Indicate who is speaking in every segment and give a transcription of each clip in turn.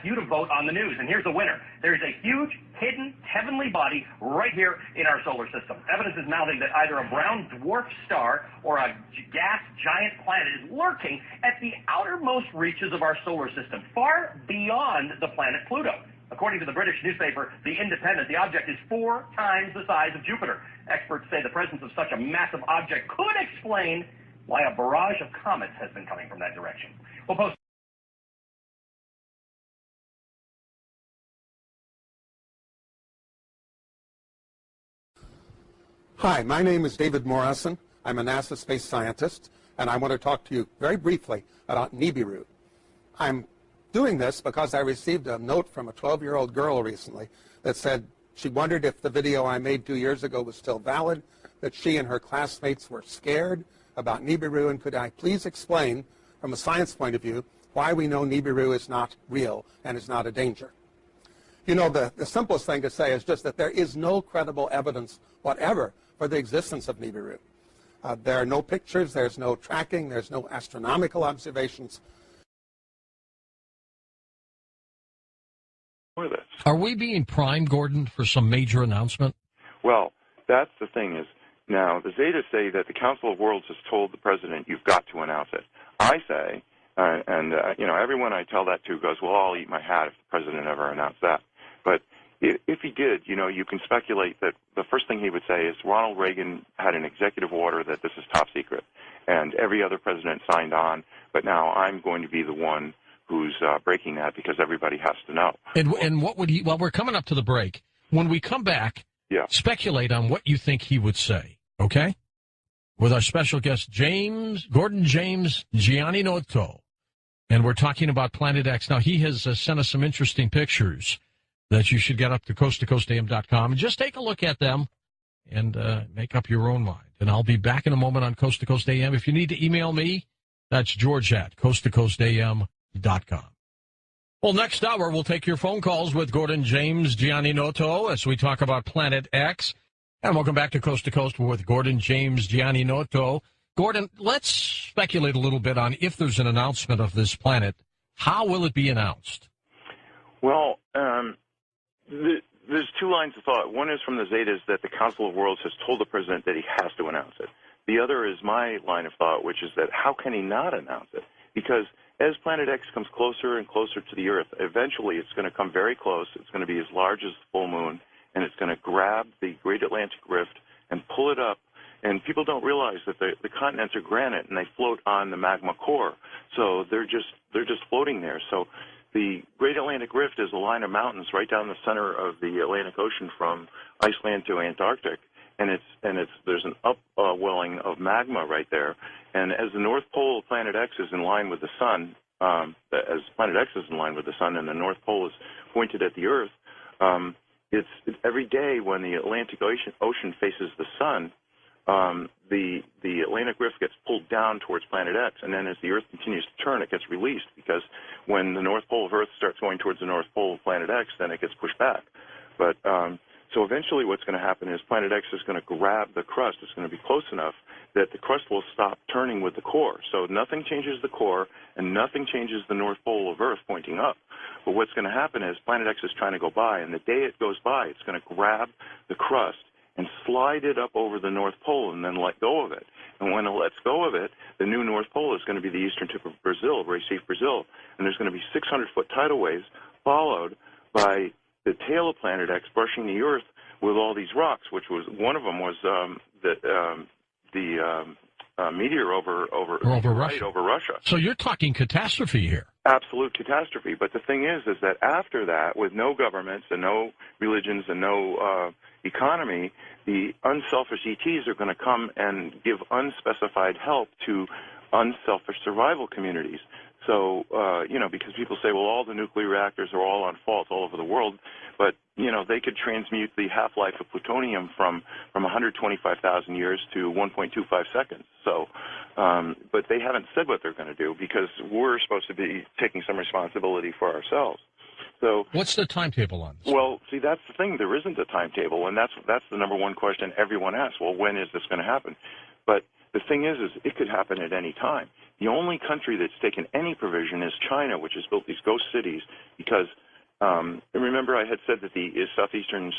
Speaker 1: ask you to vote on the news. And here's the winner. There's a huge, hidden, heavenly body right here in our solar system. Evidence is mounting that either a brown dwarf star or a gas giant planet is lurking at the outermost reaches of our solar system, far beyond the planet Pluto. According to the British newspaper The Independent, the object is 4 times the size of Jupiter. Experts say the presence of such a massive object could explain why a barrage of comets has been coming from that direction. We'll post.
Speaker 2: Hi, my name is David Morrison. I'm a NASA space scientist, and I want to talk to you very briefly about NIBIRU. I'm doing this because I received a note from a 12-year-old girl recently that said she wondered if the video I made 2 years ago was still valid, that she and her classmates were scared about NIBIRU, and could I please explain, from a science point of view, why we know NIBIRU is not real and is not a danger. You know, the simplest thing to say is just that there is no credible evidence whatever for the existence of NIBIRU. There are no pictures, there's no tracking, there's no astronomical observations.
Speaker 3: Are we being primed, Gordon, for some major announcement?
Speaker 4: Well, that's the thing is, now the Zetas say that the Council of Worlds has told the president, you've got to announce it. I say, you know, everyone I tell that to goes, well, I'll eat my hat if the president ever announced that. But if he did, you know, you can speculate that the first thing he would say is Ronald Reagan had an executive order that this is top secret, and every other president signed on, but now I'm going to be the one who's breaking that because everybody has to know.
Speaker 3: And what would he, well, we're coming up to the break. When we come back, speculate on what you think he would say, okay? With our special guest, Gordon James Gianninotto. And we're talking about Planet X. Now, he has sent us some interesting pictures that you should get up to coasttocoastam.com and just take a look at them and make up your own mind. And I'll be back in a moment on Coast to Coast AM. If you need to email me, that's George at coasttocoastam.com. Well, next hour, we'll take your phone calls with Gordon James Gianninotto as we talk about Planet X. And welcome back to Coast with Gordon James Gianninotto. Gordon, let's speculate a little bit on if there's an announcement of this planet. How will it be announced?
Speaker 4: Well, there's two lines of thought. One is from the Zetas that the Council of Worlds has told the president that he has to announce it. The other is my line of thought, which is that how can he not announce it? Because as Planet X comes closer and closer to the Earth, eventually it's going to come very close. It's going to be as large as the full moon, and it's going to grab the Great Atlantic Rift and pull it up. And people don't realize that the continents are granite, and they float on the magma core. So they're just floating there. So the Great Atlantic Rift is a line of mountains right down the center of the Atlantic Ocean from Iceland to Antarctic, and there's an upwelling of magma right there. And as the North Pole of Planet X is in line with the sun, as Planet X is in line with the sun, and the North Pole is pointed at the Earth, it's every day when the Atlantic Ocean faces the sun, the Atlantic Rift gets pulled down towards Planet X, and then as the Earth continues to turn, it gets released, because when the North Pole of Earth starts going towards the North Pole of Planet X, then it gets pushed back. But so eventually what's going to happen is Planet X is going to grab the crust. It's going to be close enough that the crust will stop turning with the core. So nothing changes the core, and nothing changes the North Pole of Earth pointing up. But what's going to happen is Planet X is trying to go by, and the day it goes by, it's going to grab the crust and slide it up over the North Pole and then let go of it. And when it lets go of it, the new North Pole is going to be the eastern tip of Brazil, Recife, Brazil. And there's going to be 600-foot tidal waves followed by the tail of Planet X brushing the Earth with all these rocks, which was one of them was the meteor over Russia.
Speaker 3: So you're talking catastrophe here.
Speaker 4: Absolute catastrophe. But the thing is that after that, with no governments and no religions and no economy, the unselfish ETs are going to come and give unspecified help to unselfish survival communities. So, because people say, well, all the nuclear reactors are all on fault all over the world, but, they could transmute the half-life of plutonium from 125,000 years to 1.25 seconds. So, but they haven't said what they're going to do because we're supposed to be taking some responsibility for ourselves. So,
Speaker 3: what's the timetable on this?
Speaker 4: Well, see, that's the thing. There isn't a timetable, and that's the number one question everyone asks. Well, when is this going to happen? But the thing is it could happen at any time. The only country that's taken any provision is China, which has built these ghost cities because, remember I had said that the southeastern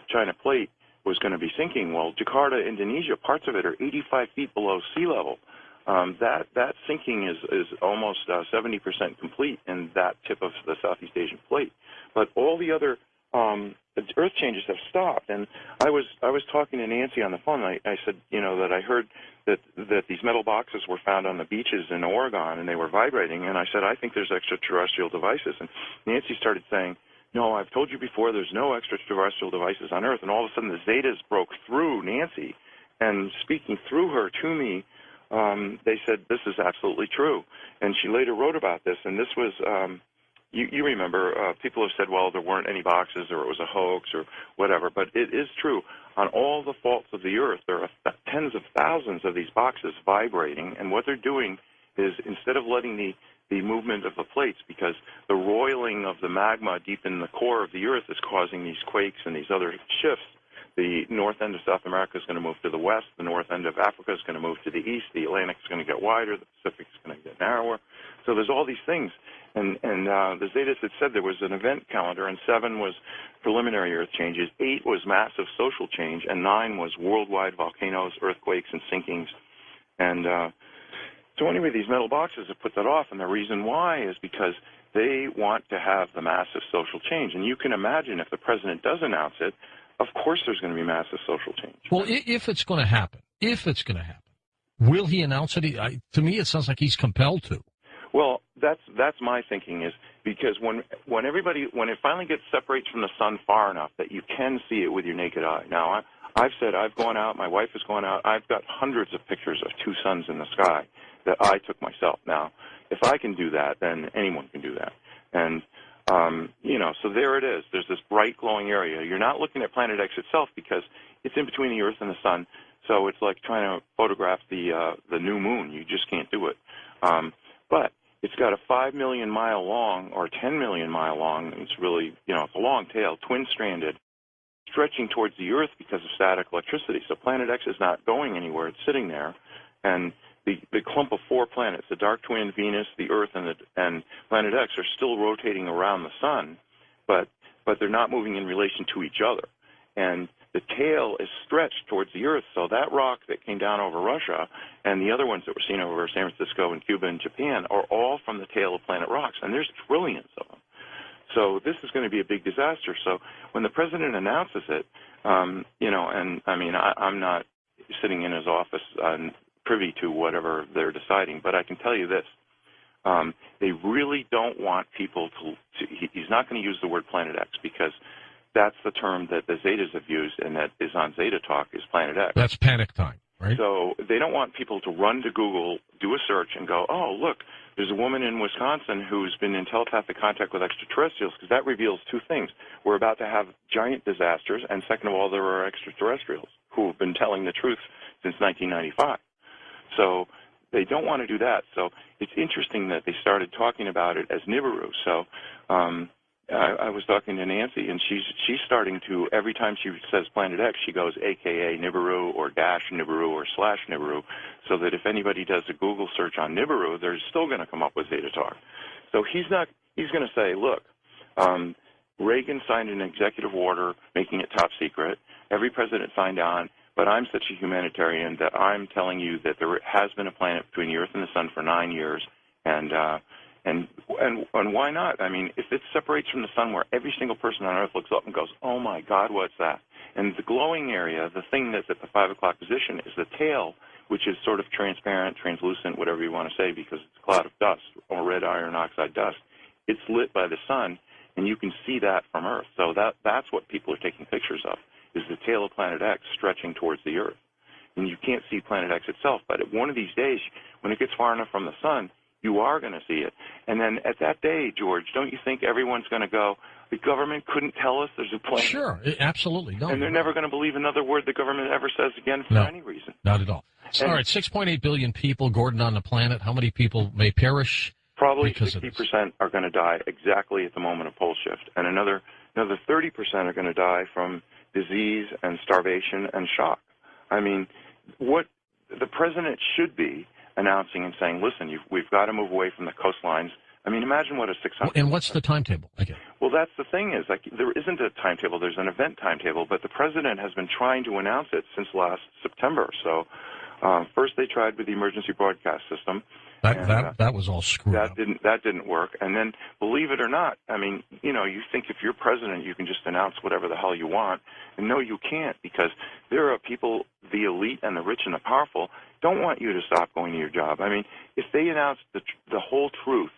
Speaker 4: China plate was going to be sinking. Well, Jakarta, Indonesia, parts of it are 85 feet below sea level. That sinking is almost 70% complete in that tip of the Southeast Asian plate. But all the other earth changes have stopped. And I was talking to Nancy on the phone. I said, that I heard that these metal boxes were found on the beaches in Oregon and they were vibrating. And I said, I think there's extraterrestrial devices. And Nancy started saying, no, I've told you before, there's no extraterrestrial devices on Earth. And all of a sudden the Zetas broke through Nancy, and speaking through her to me, they said, this is absolutely true. And she later wrote about this, and this was, you remember, people have said, well, there weren't any boxes or it was a hoax or whatever, but it is true. On all the faults of the Earth, there are tens of thousands of these boxes vibrating, and what they're doing is instead of letting the movement of the plates, because the roiling of the magma deep in the core of the Earth is causing these quakes and these other shifts. The north end of South America is going to move to the west. The north end of Africa is going to move to the east. The Atlantic is going to get wider. The Pacific is going to get narrower. So there's all these things. And the Zetas had said there was an event calendar, and 7 was preliminary Earth changes, 8 was massive social change, and 9 was worldwide volcanoes, earthquakes, and sinkings. And so anyway, these metal boxes have put that off, and the reason why is because they want to have the massive social change. And you can imagine if the president does announce it, of course there's going to be massive social change.
Speaker 3: Well, if it's going to happen, will he announce it? To me, it sounds like he's compelled to.
Speaker 4: Well, that's my thinking, is because when it finally separates from the sun far enough that you can see it with your naked eye. Now, I've said I've gone out, my wife has gone out, I've got hundreds of pictures of 2 suns in the sky that I took myself. Now, if I can do that, then anyone can do that. And, so there it is. There's this bright glowing area. You're not looking at Planet X itself because it's in between the Earth and the sun, so it's like trying to photograph the new moon. You just can't do it. But it's got a 5 million mile long or 10 million mile long, it's really, it's a long tail, twin-stranded, stretching towards the Earth because of static electricity. So Planet X is not going anywhere. It's sitting there. And the clump of 4 planets, the dark twin, Venus, the Earth, and Planet X, are still rotating around the sun, but they're not moving in relation to each other. And the tail is stretched towards the Earth, so that rock that came down over Russia and the other ones that were seen over San Francisco and Cuba and Japan are all from the tail of Planet Rocks, and there's trillions of them. So this is going to be a big disaster. So when the president announces it, and I mean, I'm not sitting in his office privy to whatever they're deciding, but I can tell you this. They really don't want people he's not going to use the word Planet X because that's the term that the Zetas have used and that is on Zeta Talk is Planet X.
Speaker 3: That's panic time, right?
Speaker 4: So they don't want people to run to Google, do a search, and go, oh, look, there's a woman in Wisconsin who's been in telepathic contact with extraterrestrials, because that reveals 2 things. We're about to have giant disasters, and second of all, there are extraterrestrials who have been telling the truth since 1995. So they don't want to do that. So it's interesting that they started talking about it as NIBIRU. So I was talking to Nancy, and she's starting to, every time she says Planet X, she goes AKA NIBIRU or dash NIBIRU or slash NIBIRU, so that if anybody does a Google search on NIBIRU, they're still going to come up with Zeta Talk. So he's going to say, look, Reagan signed an executive order making it top secret. Every president signed on. But I'm such a humanitarian that I'm telling you that there has been a planet between the Earth and the Sun for 9 years, and why not? I mean, if it separates from the Sun, where every single person on Earth looks up and goes, "Oh my God, what's that?" And the glowing area, the thing that's at the 5 o'clock position, is the tail, which is sort of transparent, translucent, whatever you want to say, because it's a cloud of dust or red iron oxide dust. It's lit by the sun, and you can see that from Earth. So that's what people are taking pictures of. Is the tail of Planet X stretching towards the Earth. And you can't see Planet X itself, but one of these days, when it gets far enough from the sun, you are going to see it. And then at that day, George, don't you think everyone's going to go, the government couldn't tell us there's a planet?
Speaker 3: Sure, absolutely. No,
Speaker 4: and they're never going to believe another word the government ever says again for any reason.
Speaker 3: Not at all. So, all right, 6.8 billion people, Gordon, on the planet. How many people may perish?
Speaker 4: Probably 60% are going to die exactly at the moment of pole shift. And another 30% are going to die from disease and starvation and shock. I mean, what the president should be announcing and saying, listen, we've got to move away from the coastlines. I mean, imagine what a 600...
Speaker 3: And what's the timetable? Okay.
Speaker 4: Well, that's the thing is, like, there isn't a timetable. There's an event timetable, but the president has been trying to announce it since last September. So first they tried with the emergency broadcast system.
Speaker 3: That was all screwed up.
Speaker 4: That didn't work. And then, believe it or not, I mean, you know, you think if you're president, you can just announce whatever the hell you want. And no, you can't, because there are people, the elite and the rich and the powerful, don't want you to stop going to your job. I mean, if they announced the whole truth,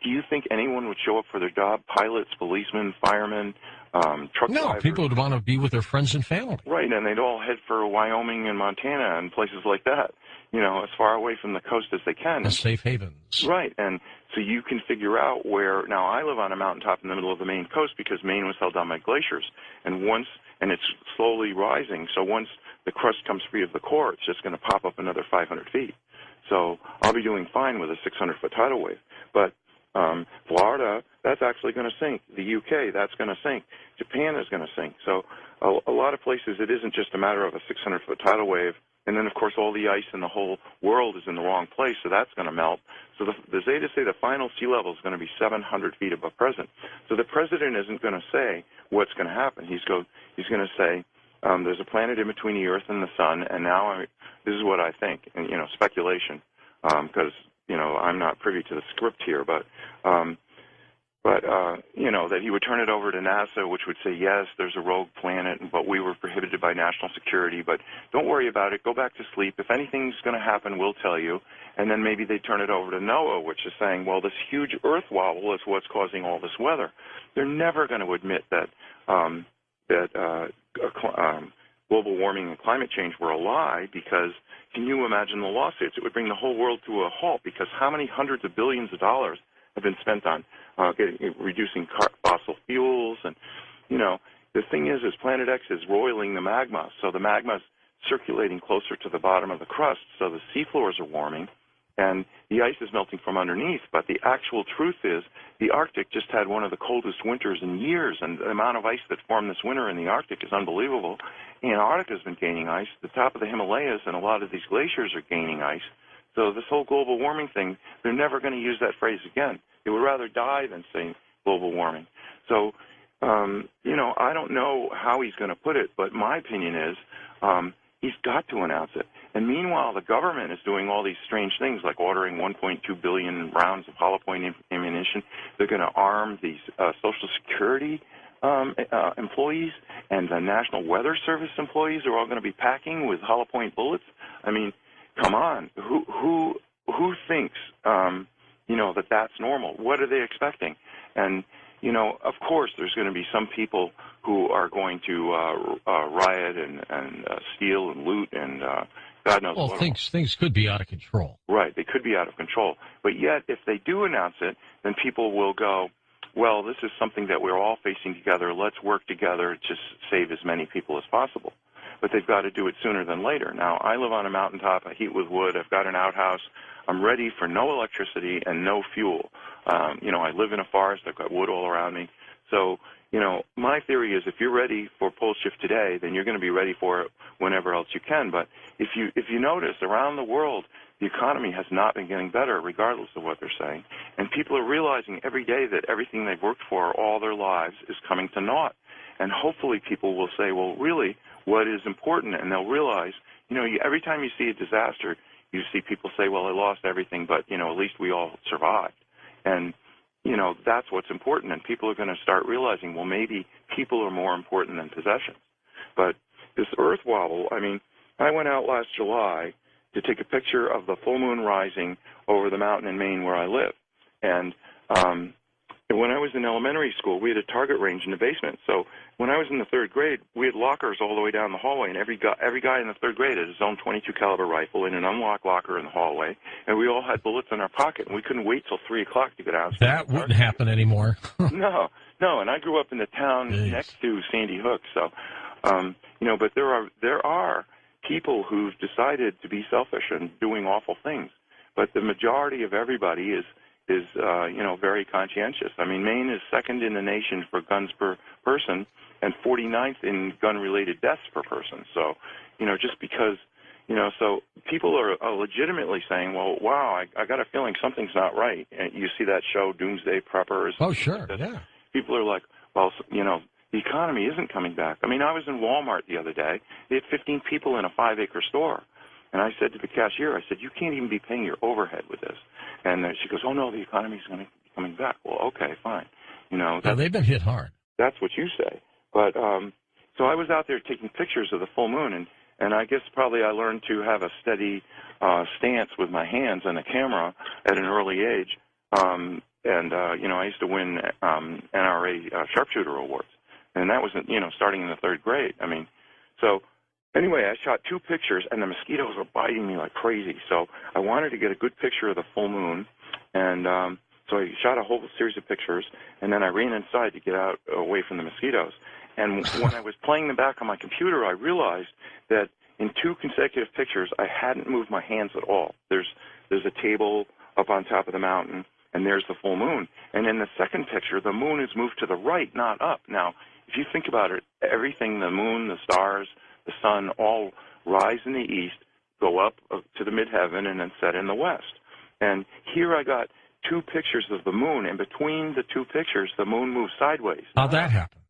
Speaker 4: do you think anyone would show up for their job? Pilots, policemen, firemen, truck drivers?
Speaker 3: No, people would want to be with their friends and family.
Speaker 4: Right, and they'd all head for Wyoming and Montana and places like that, you know, as far away from the coast as they can.
Speaker 3: The safe havens.
Speaker 4: Right, and so you can figure out where, now I live on a mountaintop in the middle of the Maine coast because Maine was held down by glaciers, and it's slowly rising, so once the crust comes free of the core, it's just going to pop up another 500 feet. So I'll be doing fine with a 600-foot tidal wave. But Florida, that's actually going to sink. The UK, that's going to sink. Japan is going to sink. So a lot of places, it isn't just a matter of a 600-foot tidal wave. And then, of course, all the ice in the whole world is in the wrong place, so that's going to melt. So the Zetas say the final sea level is going to be 700 feet above present. So the president isn't going to say what's going to happen. He's going to say there's a planet in between the Earth and the Sun, and now this is what I think, and, you know, speculation, because you know, I'm not privy to the script here, but you know, that he would turn it over to NASA, which would say, yes, there's a rogue planet, but we were prohibited by national security, but don't worry about it. Go back to sleep. If anything's going to happen, we'll tell you. And then maybe they turn it over to NOAA, which is saying, well, this huge Earth wobble is what's causing all this weather. They're never going to admit that global warming and climate change were a lie, because can you imagine the lawsuits? It would bring the whole world to a halt, because how many hundreds of billions of dollars have been spent on reducing fossil fuels? And, you know, the thing is Planet X is roiling the magma, so the magma's circulating closer to the bottom of the crust, so the seafloors are warming, and the ice is melting from underneath. But the actual truth is the Arctic just had one of the coldest winters in years, and the amount of ice that formed this winter in the Arctic is unbelievable. Antarctica's been gaining ice. The top of the Himalayas and a lot of these glaciers are gaining ice. So this whole global warming thing, they're never going to use that phrase again. They would rather die than say global warming. So, you know, I don't know how he's going to put it, but my opinion is he's got to announce it. And meanwhile, the government is doing all these strange things, like ordering 1.2 billion rounds of hollow point ammunition. They're going to arm these Social Security employees, and the National Weather Service employees are all going to be packing with hollow point bullets. I mean, come on, who thinks you know, that's normal? What are they expecting? And you know, of course, there's going to be some people who are going to riot and steal and loot and God knows what.
Speaker 3: Well, things could be out of control.
Speaker 4: Right, they could be out of control. But yet, if they do announce it, then people will go, well, this is something that we're all facing together. Let's work together to save as many people as possible. But they've got to do it sooner than later. Now, I live on a mountaintop. I heat with wood. I've got an outhouse. I'm ready for no electricity and no fuel. You know, I live in a forest. I've got wood all around me. So, you know, my theory is if you're ready for pole shift today, then you're going to be ready for it whenever else you can. But if you notice, around the world, the economy has not been getting better, regardless of what they're saying. And people are realizing every day that everything they've worked for all their lives is coming to naught. And hopefully people will say, well, really, what is important? And they'll realize, you know, every time you see a disaster, you see people say, well, I lost everything, but, you know, at least we all survived. And, you know, that's what's important. And people are going to start realizing, well, maybe people are more important than possessions. But this earth wobble, I mean, I went out last July to take a picture of the full moon rising over the mountain in Maine where I live. And when I was in elementary school, we had a target range in the basement. So when I was in the third grade, we had lockers all the way down the hallway, and every guy in the third grade had his own .22 caliber rifle in an unlocked locker in the hallway, and we all had bullets in our pocket, and we couldn't wait till 3 o'clock to get out.
Speaker 3: That wouldn't happen anymore.
Speaker 4: No, and I grew up in the town next to Sandy Hook, so you know. But there are people who've decided to be selfish and doing awful things, but the majority of everybody is you know, very conscientious. I mean, Maine is second in the nation for guns per person and 49th in gun-related deaths per person. So, you know, just because, So people are legitimately saying, well, wow, I got a feeling something's not right. And you see that show, Doomsday Preppers.
Speaker 3: Oh, sure, yeah.
Speaker 4: People are like, well, the economy isn't coming back. I mean, I was in Walmart the other day. They had 15 people in a 5-acre store. And I said to the cashier, I said, you can't even be paying your overhead with this. And she goes, oh, no, the economy's going to be coming back. Well, okay, fine.
Speaker 3: They've been hit hard.
Speaker 4: That's what you say. But so I was out there taking pictures of the full moon, and I guess probably I learned to have a steady stance with my hands and the camera at an early age. I used to win NRA sharpshooter awards. And that was, starting in the 3rd grade. I mean, so anyway, I shot 2 pictures, and the mosquitoes were biting me like crazy. So I wanted to get a good picture of the full moon, and so I shot a whole series of pictures, and then I ran inside to get out away from the mosquitoes. And when I was playing them back on my computer, I realized that in 2 consecutive pictures, I hadn't moved my hands at all. There's a table up on top of the mountain, and there's the full moon. And in the second picture, the moon is moved to the right, not up. Now, if you think about it, everything, the moon, the stars, the sun, all rise in the east, go up to the midheaven, and then set in the west. And here I got 2 pictures of the moon, and between the 2 pictures, the moon moves sideways.
Speaker 3: How'd that happen?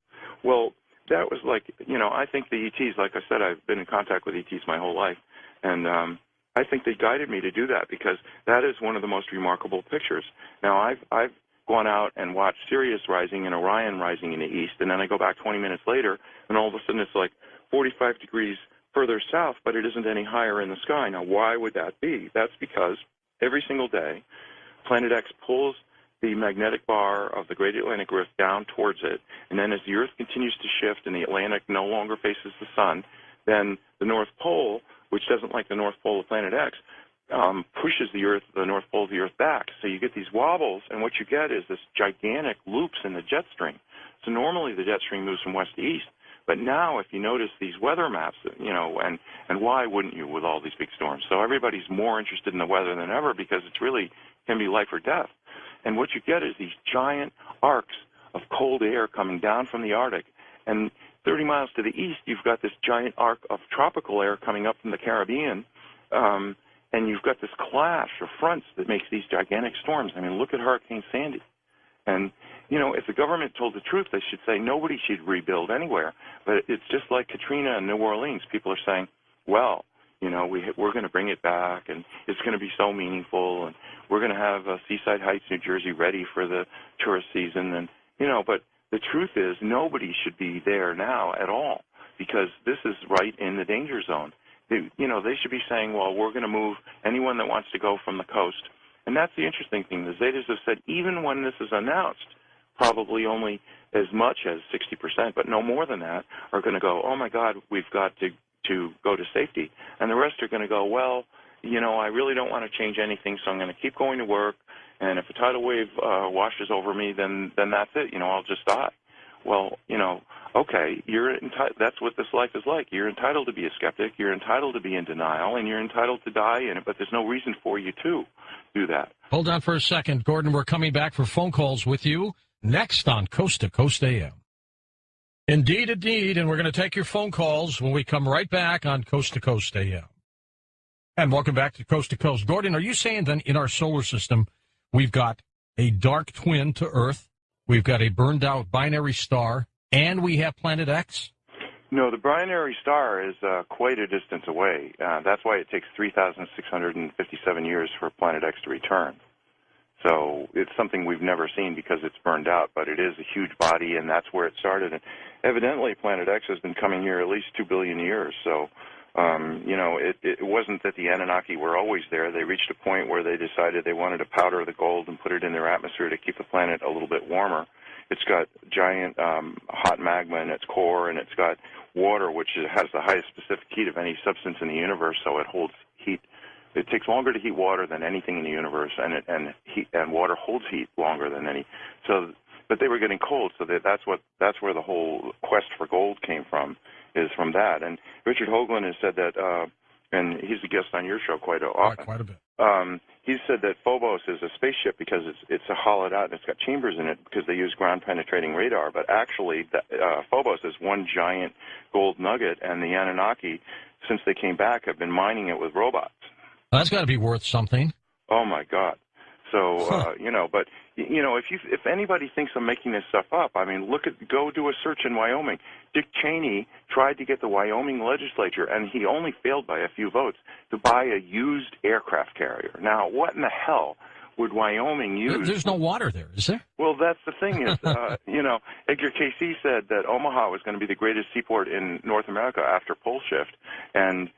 Speaker 4: Well, that was like, I think the ETs, like I said, I've been in contact with ETs my whole life, and I think they guided me to do that because that is one of the most remarkable pictures. Now, I've gone out and watched Sirius rising and Orion rising in the east, and then I go back 20 minutes later, and all of a sudden it's like 45 degrees further south, but it isn't any higher in the sky. Now, why would that be? That's because every single day, Planet X pulls the magnetic bar of the Great Atlantic Rift down towards it, and then as the Earth continues to shift and the Atlantic no longer faces the sun, then the North Pole, which doesn't like the North Pole of Planet X, pushes the North Pole of the Earth back. So you get these wobbles, and what you get is this gigantic loops in the jet stream. So normally the jet stream moves from west to east, but now if you notice these weather maps, and why wouldn't you with all these big storms? So everybody's more interested in the weather than ever because it's really can be life or death. And what you get is these giant arcs of cold air coming down from the Arctic, and 30 miles to the east, you've got this giant arc of tropical air coming up from the Caribbean, and you've got this clash of fronts that makes these gigantic storms. I mean, look at Hurricane Sandy. And, if the government told the truth, they should say nobody should rebuild anywhere. But it's just like Katrina in New Orleans. People are saying, well, we're going to bring it back, and it's going to be so meaningful, and we're going to have Seaside Heights, New Jersey, ready for the tourist season. And, but the truth is nobody should be there now at all because this is right in the danger zone. They should be saying, well, we're going to move anyone that wants to go from the coast. And that's the interesting thing. The Zetas have said even when this is announced, probably only as much as 60%, but no more than that, are going to go, oh, my God, we've got to go to safety. And the rest are going to go, well, I really don't want to change anything, so I'm going to keep going to work. And if a tidal wave washes over me, then that's it. I'll just die. Well, okay, that's what this life is like. You're entitled to be a skeptic. You're entitled to be in denial, and you're entitled to die in it, but there's no reason for you to do that.
Speaker 3: Hold on for a second, Gordon. We're coming back for phone calls with you next on Coast to Coast AM. Indeed, and we're going to take your phone calls when we come right back on Coast to Coast AM. And welcome back to Coast to Coast. Gordon, are you saying then in our solar system we've got a dark twin to Earth, we've got a burned-out binary star, and we have Planet X?
Speaker 4: No, the binary star is quite a distance away. That's why it takes 3,657 years for Planet X to return. So it's something we've never seen because it's burned out, but it is a huge body, and that's where it started. And evidently, Planet X has been coming here at least 2 billion years. So, it wasn't that the Anunnaki were always there. They reached a point where they decided they wanted to powder the gold and put it in their atmosphere to keep the planet a little bit warmer. It's got giant hot magma in its core, and it's got water, which has the highest specific heat of any substance in the universe, so it holds heat. It takes longer to heat water than anything in the universe, and water holds heat longer than any. So, but they were getting cold, so that's where the whole quest for gold came from, is from that. And Richard Hoagland has said that, and he's a guest on your show quite often.
Speaker 3: Quite a bit.
Speaker 4: he said that Phobos is a spaceship because it's hollowed out and it's got chambers in it because they use ground-penetrating radar. But actually, Phobos is one giant gold nugget, and the Anunnaki, since they came back, have been mining it with robots.
Speaker 3: Well, that's got to be worth something.
Speaker 4: Oh my God! So but if anybody thinks I'm making this stuff up, I mean, go do a search in Wyoming. Dick Cheney tried to get the Wyoming legislature, and he only failed by a few votes, to buy a used aircraft carrier. Now, what in the hell would Wyoming use?
Speaker 3: There's no water there, is there?
Speaker 4: Well, that's the thing is, Edgar Cayce said that Omaha was going to be the greatest seaport in North America after pole shift, and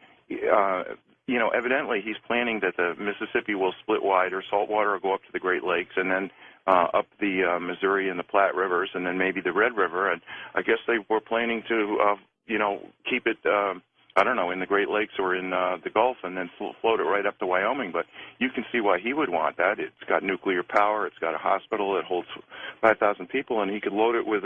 Speaker 4: evidently he's planning that the Mississippi will split wide, or saltwater will go up to the Great Lakes, and then up the Missouri and the Platte Rivers, and then maybe the Red River. And I guess they were planning to, keep it, in the Great Lakes or in the Gulf, and then float it right up to Wyoming. But you can see why he would want that. It's got nuclear power. It's got a hospital. It holds 5,000 people, and he could load it with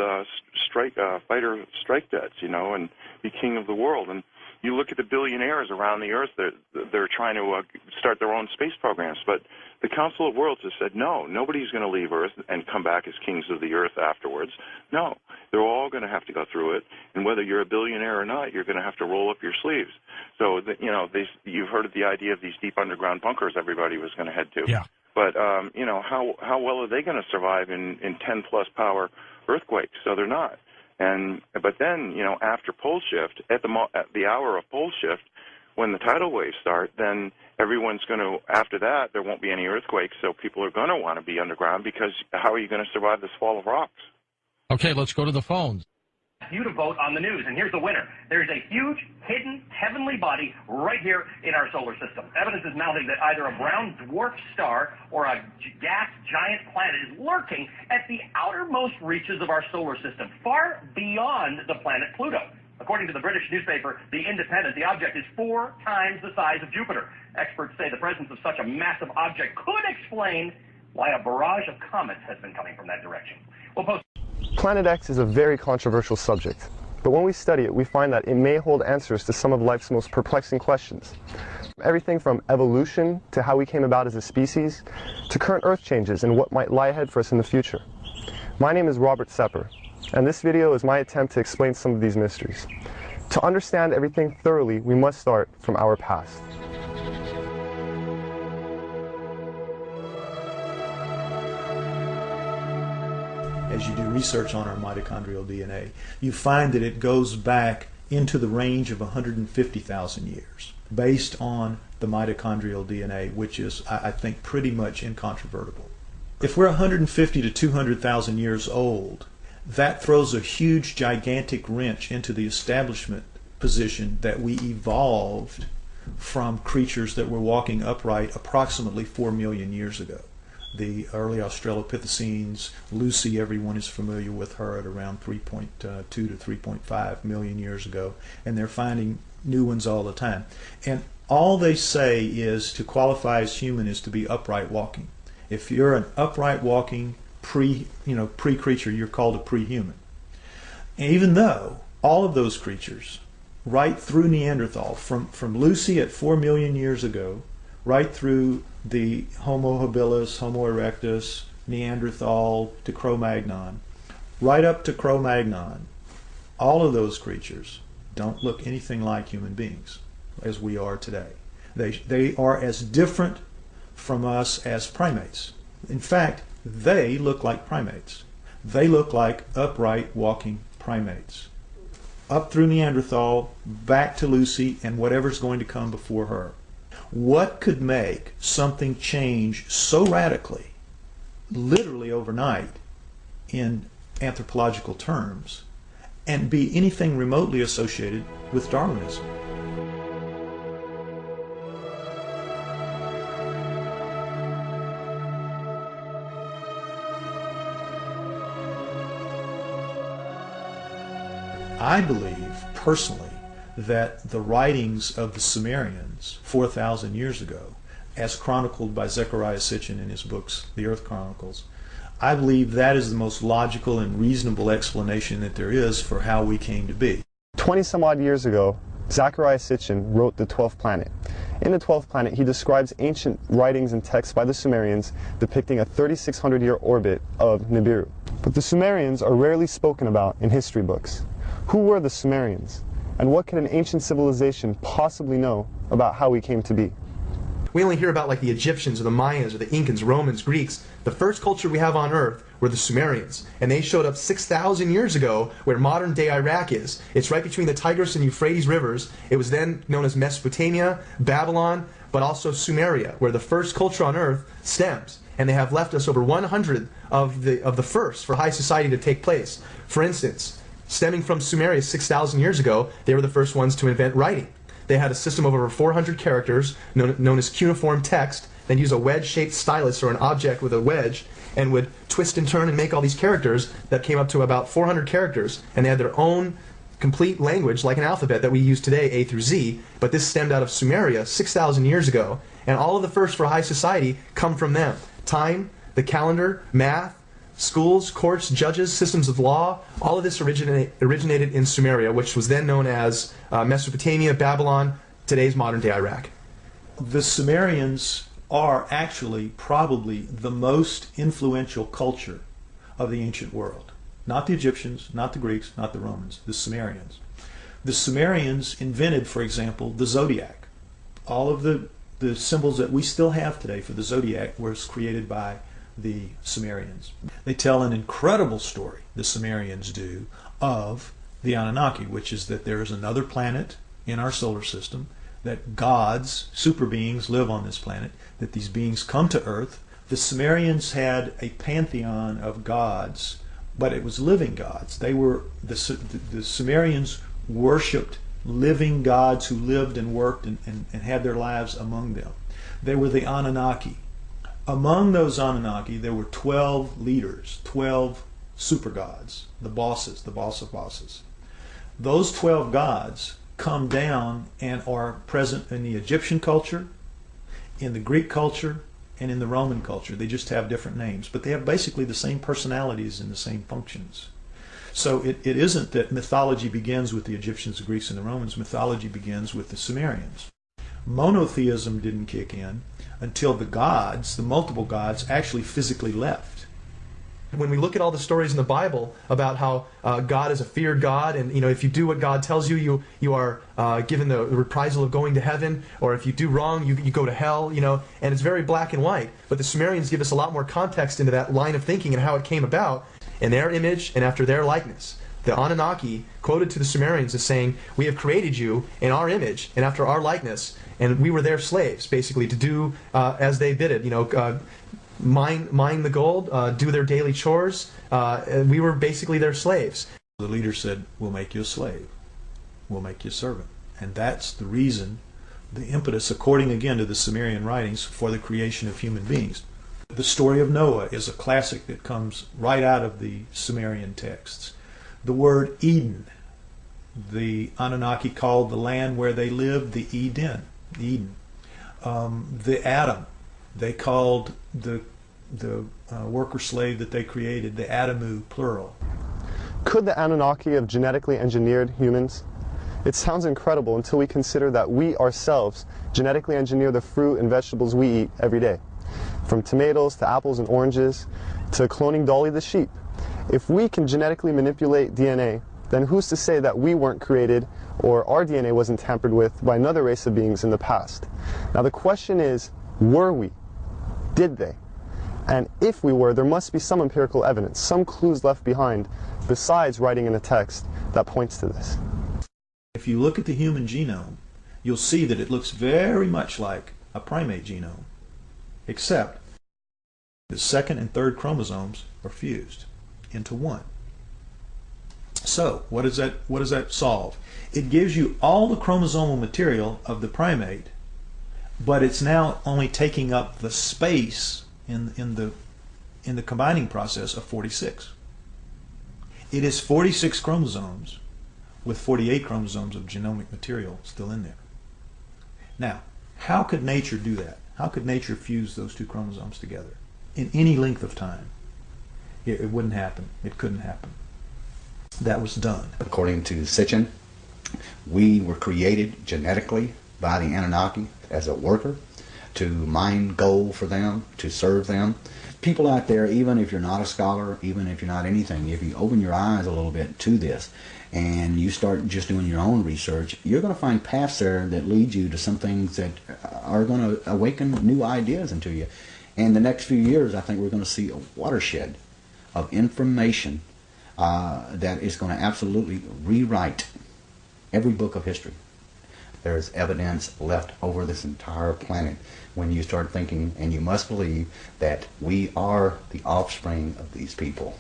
Speaker 4: fighter strike jets, and be king of the world. And you look at the billionaires around the earth, they're trying to start their own space programs. But the Council of Worlds has said, no, nobody's going to leave Earth and come back as kings of the earth afterwards. No, they're all going to have to go through it. And whether you're a billionaire or not, you're going to have to roll up your sleeves. So, you've heard of the idea of these deep underground bunkers everybody was going to head to.
Speaker 3: Yeah.
Speaker 4: But, how well are they going to survive in 10-plus power earthquakes? So they're not. But then, after pole shift, at the hour of pole shift, when the tidal waves start, then everyone's going to, after that, there won't be any earthquakes, so people are going to want to be underground, because how are you going to survive this fall of rocks?
Speaker 3: Okay, let's go to the phones.
Speaker 1: You to vote on the news, and here's the winner. There's a huge, hidden, heavenly body right here in our solar system. Evidence is mounting that either a brown dwarf star or a gas giant planet is lurking at the outermost reaches of our solar system, far beyond the planet Pluto. According to the British newspaper The Independent, the object is 4 times the size of Jupiter. Experts say the presence of such a massive object could explain why a barrage of comets has been coming from that direction. We'll post.
Speaker 5: Planet X is a very controversial subject, but when we study it, we find that it may hold answers to some of life's most perplexing questions. Everything from evolution to how we came about as a species, to current Earth changes and what might lie ahead for us in the future. My name is Robert Sepper, and this video is my attempt to explain some of these mysteries. To understand everything thoroughly, we must start from our past.
Speaker 6: As you do research on our mitochondrial DNA, you find that it goes back into the range of 150,000 years, based on the mitochondrial DNA, which is, I think, pretty much incontrovertible. If we're 150 to 200,000 years old, that throws a huge, gigantic wrench into the establishment position that we evolved from creatures that were walking upright approximately 4 million years ago. The early Australopithecines, Lucy, everyone is familiar with her, at around 3.2 to 3.5 million years ago, and they're finding new ones all the time. And all they say is, to qualify as human is to be upright walking. If you're an upright walking pre-creature, you're called a pre-human. And even though all of those creatures, right through Neanderthal, from Lucy at 4 million years ago, right through the Homo habilis, Homo erectus, Neanderthal to Cro-Magnon, right up to Cro-Magnon, all of those creatures don't look anything like human beings as we are today. They are as different from us as primates. In fact, they look like primates. They look like upright walking primates. Up through Neanderthal, back to Lucy, and whatever's going to come before her. What could make something change so radically, literally overnight, in anthropological terms, and be anything remotely associated with Darwinism? I believe, personally, that the writings of the Sumerians 4,000 years ago, as chronicled by Zecharia Sitchin in his books, The Earth Chronicles, I believe that is the most logical and reasonable explanation that there is for how we came to be.
Speaker 5: 20 some odd years ago, Zecharia Sitchin wrote The 12th Planet. In The 12th Planet, he describes ancient writings and texts by the Sumerians depicting a 3,600-year orbit of Nibiru. But the Sumerians are rarely spoken about in history books. Who were the Sumerians? And what could an ancient civilization possibly know about how we came to be?
Speaker 7: We only hear about like the Egyptians or the Mayans or the Incans, Romans, Greeks. The first culture we have on Earth were the Sumerians. And they showed up 6,000 years ago where modern-day Iraq is. It's right between the Tigris and Euphrates rivers. It was then known as Mesopotamia, Babylon, but also Sumeria, where the first culture on Earth stems. And they have left us over 100 of the first for high society to take place. For instance, stemming from Sumeria 6,000 years ago, they were the first ones to invent writing. They had a system of over 400 characters known as cuneiform text, then use a wedge-shaped stylus or an object with a wedge and would twist and turn and make all these characters that came up to about 400 characters, and they had their own complete language like an alphabet that we use today, A through Z, but this stemmed out of Sumeria 6,000 years ago, and all of the first for high society come from them. Time, the calendar, math, schools, courts, judges, systems of law, all of this originated in Sumeria, which was then known as Mesopotamia, Babylon, today's modern-day Iraq.
Speaker 6: The Sumerians are actually probably the most influential culture of the ancient world. Not the Egyptians, not the Greeks, not the Romans, the Sumerians. The Sumerians invented, for example, the zodiac. All of the symbols that we still have today for the zodiac was created by the Sumerians. They tell an incredible story, the Sumerians do, of the Anunnaki, which is that there is another planet in our solar system, that gods, super beings, live on this planet, that these beings come to Earth. The Sumerians had a pantheon of gods, but it was living gods. They were the Sumerians worshipped living gods who lived and worked and had their lives among them. They were the Anunnaki. Among those Anunnaki, there were 12 leaders, 12 super gods, the bosses, the boss of bosses. Those 12 gods come down and are present in the Egyptian culture, in the Greek culture, and in the Roman culture. They just have different names, but they have basically the same personalities and the same functions. So it isn't that mythology begins with the Egyptians, the Greeks, and the Romans. Mythology begins with the Sumerians. Monotheism didn't kick in until the gods, the multiple gods, actually physically left.
Speaker 7: When we look at all the stories in the Bible about how God is a feared God, and if you do what God tells you, you are given the reprisal of going to heaven, or if you do wrong, you go to hell, and it's very black and white. But the Sumerians give us a lot more context into that line of thinking and how it came about in their image and after their likeness. The Anunnaki, quoted to the Sumerians, as saying, "We have created you in our image and after our likeness, and we were their slaves," basically, to do as they bid it. Mine the gold, do their daily chores. We were basically their slaves.
Speaker 6: The leader said, "We'll make you a slave. We'll make you a servant." And that's the reason, the impetus, according again to the Sumerian writings, for the creation of human beings. The story of Noah is a classic that comes right out of the Sumerian texts. The word Eden, the Anunnaki called the land where they lived the Eden. The Adam, they called the worker slave that they created the Adamu, plural.
Speaker 5: Could the Anunnaki have genetically engineered humans? It sounds incredible until we consider that we ourselves genetically engineer the fruit and vegetables we eat every day. From tomatoes to apples and oranges to cloning Dolly the sheep. If we can genetically manipulate DNA, then who's to say that we weren't created or our DNA wasn't tampered with by another race of beings in the past? Now the question is, were we? Did they? And if we were, there must be some empirical evidence, some clues left behind, besides writing in a text that points to this.
Speaker 6: If you look at the human genome, you'll see that it looks very much like a primate genome, except the second and third chromosomes are fused into one. So, what does that solve? It gives you all the chromosomal material of the primate, but it's now only taking up the space in the combining process of 46. It is 46 chromosomes with 48 chromosomes of genomic material still in there. Now, how could nature do that? How could nature fuse those two chromosomes together in any length of time? It wouldn't happen. It couldn't happen. That was done.
Speaker 8: According to Sitchin, We were created genetically by the Anunnaki as a worker, to mine gold for them, to serve them. People out there, even if you're not a scholar, even if you're not anything, if you open your eyes a little bit to this and you start just doing your own research, you're going to find paths there that lead you to some things that are going to awaken new ideas into you. And the next few years, I think we're going to see a watershed of information that is going to absolutely rewrite every book of history. There's evidence left over this entire planet when you start thinking, and you must believe that we are the offspring of these people.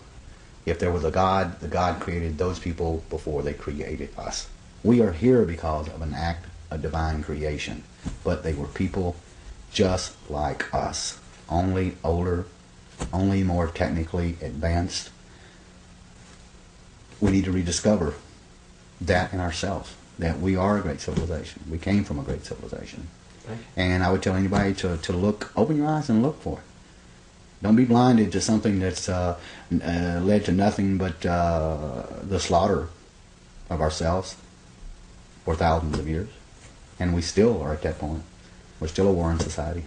Speaker 8: If there was a God, the God created those people before they created us. We are here because of an act of divine creation, but they were people just like us, only older, only more technically advanced. We need to rediscover that in ourselves, that we are a great civilization. We came from a great civilization. And I would tell anybody to look, open your eyes and look for it. Don't be blinded to something that's led to nothing but the slaughter of ourselves for thousands of years. And we still are at that point. We're still a warring society.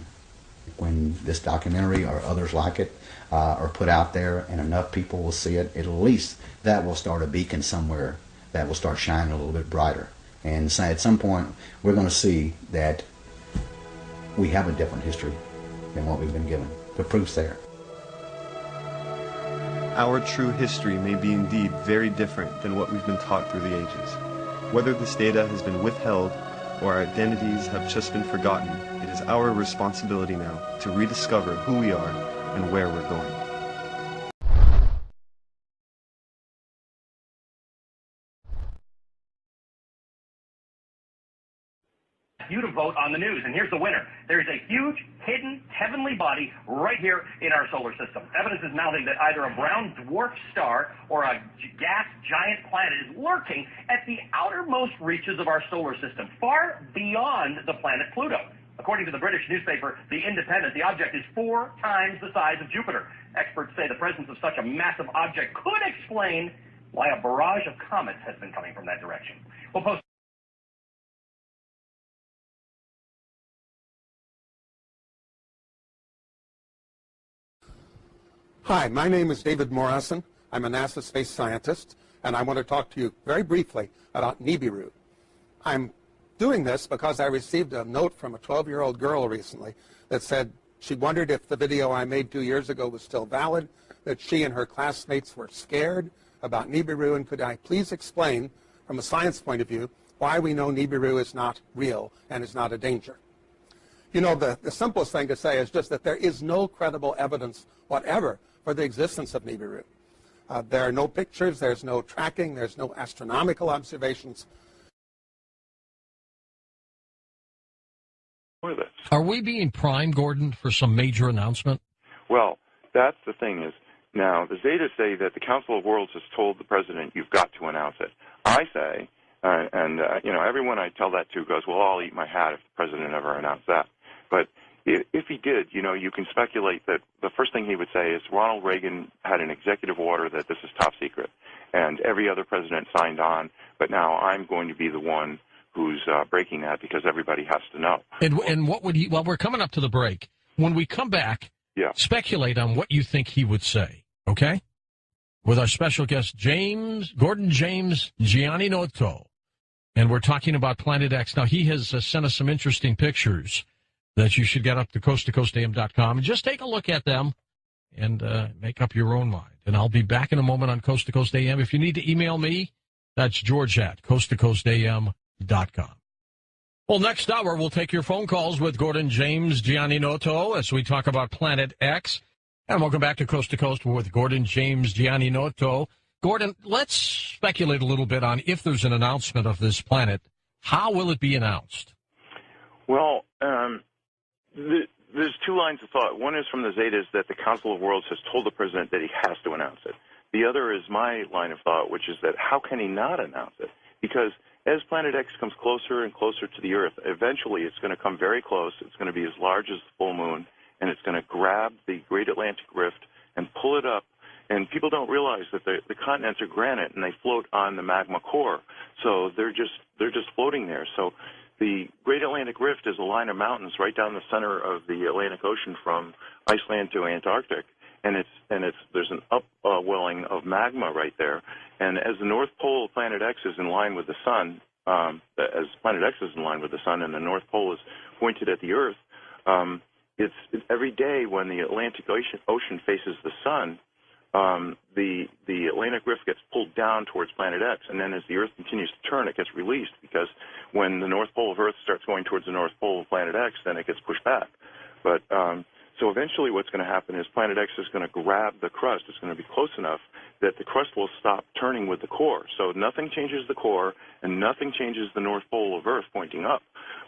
Speaker 8: When this documentary or others like it are put out there and enough people will see it, at least that will start a beacon somewhere that will start shining a little bit brighter. And so at some point, we're going to see that we have a different history than what we've been given. The proof's there.
Speaker 9: Our true history may be indeed very different than what we've been taught through the ages. Whether this data has been withheld or our identities have just been forgotten, it is our responsibility now to rediscover who we are and where we're going.
Speaker 1: You to vote on the news, and here's the winner. There's a huge, hidden, heavenly body right here in our solar system. Evidence is mounting that either a brown dwarf star or a gas giant planet is lurking at the outermost reaches of our solar system, far beyond the planet Pluto. According to the British newspaper The Independent, the object is 4 times the size of Jupiter. Experts say the presence of such a massive object could explain why a barrage of comets has been coming from that direction. We'll post
Speaker 2: Hi, my name is David Morrison. I'm a NASA space scientist, and I want to talk to you very briefly about NIBIRU. I'm doing this because I received a note from a 12-year-old girl recently that said she wondered if the video I made 2 years ago was still valid, that she and her classmates were scared about NIBIRU, and could I please explain, from a science point of view, why we know NIBIRU is not real and is not a danger. You know, the simplest thing to say is just that there is no credible evidence whatever for the existence of NIBIRU. There are no pictures, there's no tracking, there's no astronomical observations.
Speaker 3: Are we being primed, Gordon, for some major announcement?
Speaker 4: Well, that's the thing is, now the Zetas say that the Council of Worlds has told the president, you've got to announce it. I say, you know, everyone I tell that to goes, well, I'll eat my hat if the president ever announced that. But if he did, you know, you can speculate that the first thing he would say is Ronald Reagan had an executive order that this is top secret, and every other president signed on, but now I'm going to be the one who's breaking that because everybody has to know.
Speaker 3: And what would he, well, we're coming up to the break. When we come back, speculate on what you think he would say, okay? With our special guest, Gordon James Gianninoto. And we're talking about Planet X. Now, he has sent us some interesting pictures that you should get up to coasttocoastam.com and just take a look at them and make up your own mind. And I'll be back in a moment on Coast to Coast AM. If you need to email me, that's George at coasttocoastam.com. Well, next hour, we'll take your phone calls with Gordon James Gianninoto as we talk about Planet X. And welcome back to Coast with Gordon James Gianninoto. Gordon, let's speculate a little bit on if there's an announcement of this planet. How will it be announced?
Speaker 4: Well, there's 2 lines of thought. One is from the Zetas that the Council of Worlds has told the president that he has to announce it. The other is my line of thought, which is that how can he not announce it? Because as Planet X comes closer and closer to the Earth, eventually it's going to come very close. It's going to be as large as the full moon, and it's going to grab the Great Atlantic Rift and pull it up And people don't realize that the continents are granite and they float on the magma core. So they're just floating there. So the Great Atlantic Rift is a line of mountains right down the center of the Atlantic Ocean from Iceland to Antarctic. And there's an upwelling of magma right there. And as the North Pole of Planet X is in line with the sun, as Planet X is in line with the sun and the North Pole is pointed at the Earth, it's every day when the Atlantic Ocean faces the sun, the Atlantic Rift gets pulled down towards Planet X, and then as the Earth continues to turn, it gets released, because when the North Pole of Earth starts going towards the North Pole of Planet X, then it gets pushed back. But so eventually what's going to happen is Planet X is going to grab the crust. It's going to be close enough that the crust will stop turning with the core. So nothing changes the core, and nothing changes the North Pole of Earth pointing up.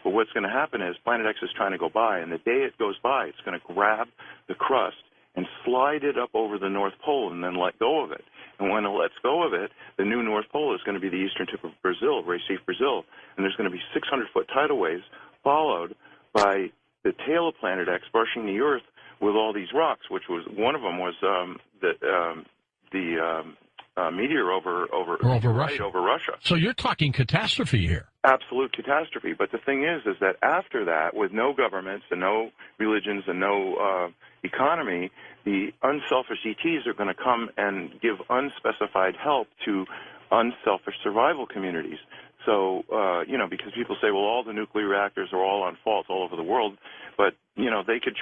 Speaker 4: But what's going to happen is Planet X is trying to go by, and the day it goes by, it's going to grab the crust and slide it up over the North Pole and then let go of it. And when it lets go of it, the new North Pole is going to be the eastern tip of Brazil, Recife, Brazil. And there's going to be 600-foot tidal waves followed by the tail of Planet X brushing the Earth with all these rocks, which was one of them was the meteor over Russia.
Speaker 3: So you're talking catastrophe here.
Speaker 4: Absolute catastrophe. But the thing is that after that, with no governments and no religions and no economy, the unselfish ETs are going to come and give unspecified help to unselfish survival communities. So, because people say, well, all the nuclear reactors are all on faults all over the world, but, they could